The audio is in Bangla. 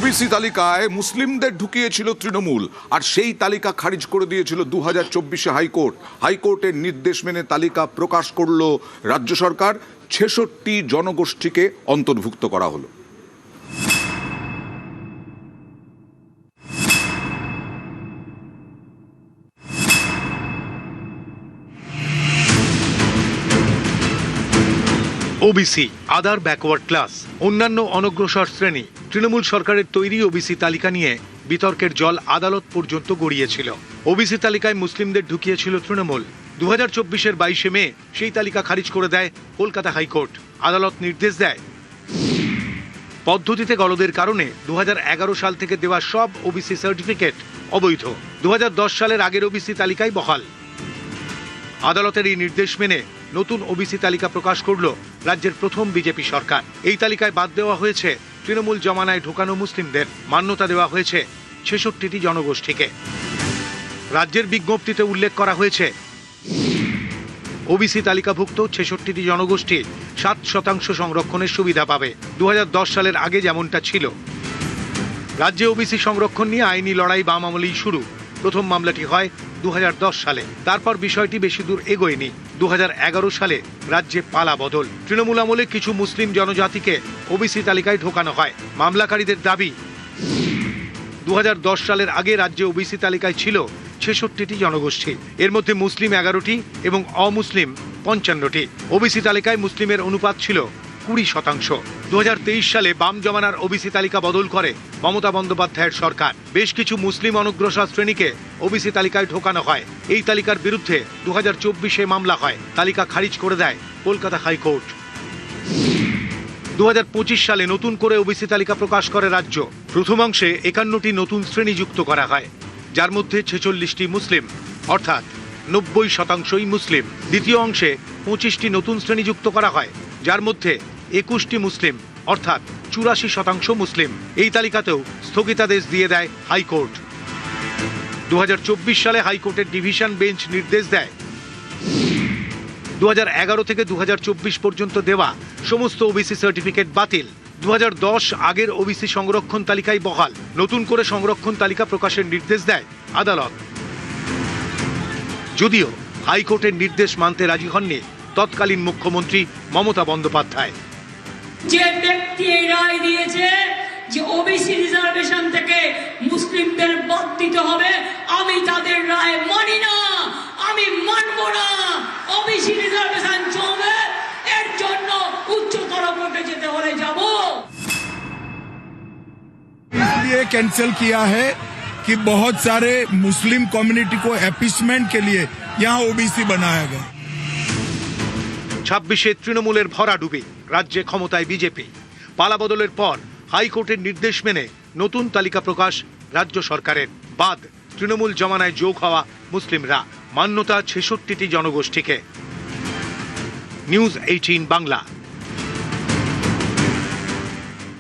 ওবিসি তালিকায় মুসলিমদের ঢুকিয়েছিল তৃণমূল, আর সেই তালিকা খারিজ করে দিয়েছিল 2024-এ হাইকোর্ট। হাইকোর্টের নির্দেশ মেনে তালিকা প্রকাশ করল রাজ্য সরকার। 66 জনগোষ্ঠীকে অন্তর্ভুক্ত করা হলো। ওবিসি, আদার ব্যাকওয়ার্ড ক্লাস, অন্যান্য অনগ্রসর শ্রেণী। তৃণমূল সরকারের তৈরি ওবিসি তালিকা নিয়ে বিতর্কের জল আদালত পর্যন্ত গড়িয়েছিল। ওবিসি তালিকায় মুসলিমদের ঢুকিয়েছিল তৃণমূল। 2024-এর 22শে মে সেই তালিকা খারিজ করে দেয় কলকাতা হাইকোর্ট। আদালত নির্দেশ দেয়, পদ্ধতিতে গলদের কারণে 2011 সাল থেকে দেওয়া সব ওবিসি সার্টিফিকেট অবৈধ। 2010 সালের আগের ওবিসি তালিকায় বহাল। আদালতের এই নির্দেশ মেনে নতুন ওবিসি তালিকা প্রকাশ করল রাজ্যের প্রথম বিজেপি সরকার। এই তালিকায় বাদ দেওয়া হয়েছে তৃণমূল জমানায় ঢোকানো মুসলিমদের। মান্যতা দেওয়া হয়েছে 66টি জনগোষ্ঠীকে। রাজ্যের বিজ্ঞপ্তিতে উল্লেখ করা হয়েছে, ওবিসি তালিকাভুক্ত 66টি জনগোষ্ঠী 7% সংরক্ষণের সুবিধা পাবে। 2010 সালের আগে যেমনটা ছিল। রাজ্যে ওবিসি সংরক্ষণ নিয়ে আইনি লড়াই বাম আমলেই শুরু। প্রথম মামলাটি হয় 2010 সালে। তারপর বিষয়টি বেশি দূর এগোয়নি। 2011 সালে রাজ্যে পালা বদল। তৃণমূল আমলে কিছু মুসলিম জনজাতিকে ওবিসি তালিকায় ঢোকানো হয়। মামলাকারীদের দাবি, 2010 সালের আগে রাজ্যে ওবিসি তালিকায় ছিল 66টি জনগোষ্ঠী। এর মধ্যে মুসলিম 11টি এবং অমুসলিম 55টি। ওবিসি তালিকায় মুসলিমের অনুপাত ছিল 20%। 2023 সালে বাম জমানার ওবিসি তালিকা বদল করে মমতা বন্দ্যোপাধ্যায়ের সরকার। বেশ কিছু মুসলিম অনগ্রসর শ্রেণীকে ওবিসি তালিকায় ঢোকানো হয়। এই তালিকার বিরুদ্ধে 2024-এ মামলা হয়। তালিকা খারিজ করে দেয় কলকাতা হাইকোর্ট। 2025 সালে নতুন করে ওবিসি তালিকা প্রকাশ করে রাজ্য। প্রথম অংশে 51টি নতুন শ্রেণী যুক্ত করা হয়, যার মধ্যে 46টি মুসলিম, অর্থাৎ 90%ই মুসলিম। দ্বিতীয় অংশে 25টি নতুন শ্রেণী যুক্ত করা হয়, যার মধ্যে 21টি মুসলিম, অর্থাৎ 84% মুসলিম। এই তালিকাতেও স্থগিতাদেশ দিয়ে দেয় হাইকোর্ট। 2024 সালে হাইকোর্টের ডিভিশন বেঞ্চ নির্দেশ দেয়, 2011 থেকে 2024 পর্যন্ত দেওয়া সমস্ত ওবিসি সার্টিফিকেট বাতিল। 2010 আগের ওবিসি সংরক্ষণ তালিকায় বহাল। নতুন করে সংরক্ষণ তালিকা প্রকাশের নির্দেশ দেয় আদালত। যদিও হাইকোর্টের নির্দেশ মানতে রাজি হননি তৎকালীন মুখ্যমন্ত্রী মমতা বন্দ্যোপাধ্যায়। যে ব্যক্তি এই রায় দিয়েছে যে ওবিসি রিজার্ভেশন থেকে মুসলিমদের বাদ দিতে হবে, আমি তাদের রায় মানি না, আমি মানব না। ওবিসি রিজার্ভেশন চলবে, এর জন্য উচ্চতর কোর্টে যেতে হলে যাব। ये कैंसिल किया है कि बहुत सारे मुस्लिम कम्युनिटी को एपिसमेंट के लिए यहाँ ओबीसी बनाया गया। 26-এ তৃণমূলের ভরাডুবি, রাজ্যে ক্ষমতায় বিজেপি। পালাবদলের পর হাইকোর্টের নির্দেশ মেনে নতুন তালিকা প্রকাশ রাজ্য সরকারের। বাদ তৃণমূল জমানায় যোগ হওয়া মুসলিমরা। মান্যতা 66টি জনগোষ্ঠীকে। নিউজ 18 বাংলা।